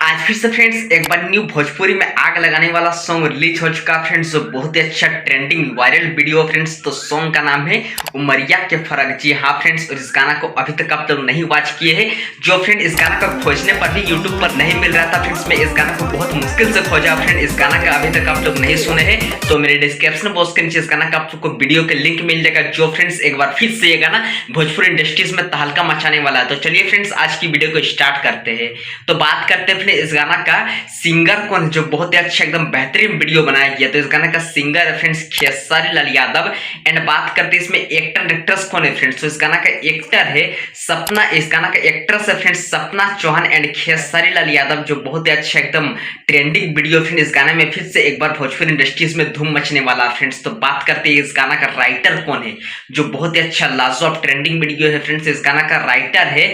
आज फिर से फ्रेंड्स एक बार न्यू भोजपुरी में आग लगाने वाला सॉन्ग रिलीज हो चुका फ्रेंड्स, जो बहुत ही अच्छा ट्रेंडिंग वायरल वीडियो फ्रेंड्स। तो सॉन्ग का नाम है उमरिया के फर्क। जी हाँ फ्रेंड्स, और इस गाना को अभी तक आप लोग नहीं वॉच किए हैं, जो फ्रेंड इस गाना को खोजने पर भी यूट्यूब पर नहीं मिल रहा था फ्रेंड्स। मैं इस गाना को बहुत मुश्किल से खोजा फ्रेंड। इस गाना का अभी तक आप लोग नहीं सुने हैं तो मेरे डिस्क्रिप्शन बॉक्स के नीचे इस गाना का आप लोग को वीडियो के लिंक मिल जाएगा, जो फ्रेंड्स एक बार फिर से ये गाना भोजपुरी इंडस्ट्रीज में तहलका मचाने वाला है। तो चलिए फ्रेंड्स आज की वीडियो को स्टार्ट करते हैं। तो बात करते हैं इस गाना का सिंगर कौन है, जो बहुत ही अच्छा एकदम बेहतरीन वीडियो बनाया गया। तो इस गाना का सिंगर है फ्रेंड्स खेसारी लाल यादव। एंड बात करते हैं इसमें एक्टर एक्ट्रेस कौन है फ्रेंड्स, तो इस गाना का एक्टर है सपना, इस गाना का एक्ट्रेस है फ्रेंड्स सपना चौहान एंड खेसारी लाल यादव, जो बहुत ही अच्छा एकदम ट्रेंडिंग वीडियो फ्रेंड। इस गाने में फिर से एक बार भोजपुरी इंडस्ट्रीज में धूम मचने वाला फ्रेंड्स। तो बात करते हैं इस गाना का राइटर कौन है, जो बहुत ही अच्छा लाजवाब ट्रेंडिंग वीडियो है फ्रेंड्स। इस गाना का राइटर है,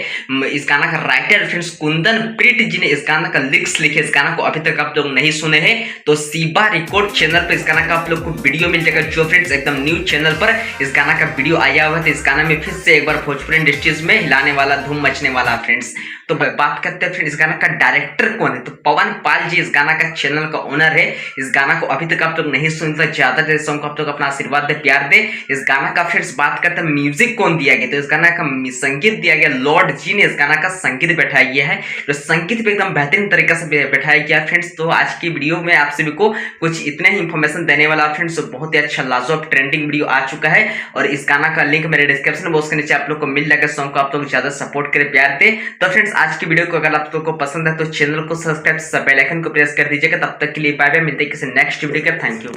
इस गाना का राइटर फ्रेंड्स कुंदन प्रीत जी ने इस गाना का लिरिक्स लिखे। इस गाना को अभी तक आप लोग नहीं सुने हैं तो सीबा रिकॉर्ड चैनल पर इस गाना का आप लोग को वीडियो मिल जाएगा, जो फ्रेंड्स एकदम न्यू चैनल पर इस गाना का वीडियो आया हुआ है। तो इस गाना में फिर से एक बार भोजपुरी इंडस्ट्रीज में हिलाने वाला धूम मचने वाला फ्रेंड्स। तो बात करते हैं फिर इस गाना का डायरेक्टर कौन है, तो पवन पाल जी इस गाना का चैनल का ओनर है। इस गाना को अभी तक आप लोग नहीं सुन तो ज्यादा से सॉन्ग को आप लोग अपना आशीर्वाद दे, प्यार दे। इस गाना का फ्रेंड्स बात करते हैं म्यूजिक कौन दिया गया, तो इस गाना का संगीत दिया गया लॉर्ड जी ने इस गाना का संगीत बैठाया गया है, जो संगीत पे एकदम बेहतरीन तरीके से बैठाया गया फ्रेंड्स। तो आज की वीडियो में आप सभी को कुछ इतने ही इंफॉर्मेशन देने वाला फ्रेंड्स। बहुत ही अच्छा लाजवाब ट्रेंडिंग वीडियो आ चुका है और इस गाना का लिंक मेरे डिस्क्रिप्शन बॉक्स के नीचे आप लोग को मिल जाएगा। सॉन्ग को आप लोग ज्यादा सपोर्ट करें, प्यार दे। तो फ्रेंड्स आज की वीडियो को अगर आप लोग को पसंद है तो चैनल को सब्सक्राइब बेल आइकन को प्रेस कर दीजिएगा। तब तक के लिए बाय बाय, मिलते हैं किसी नेक्स्ट वीडियो का। Thank you.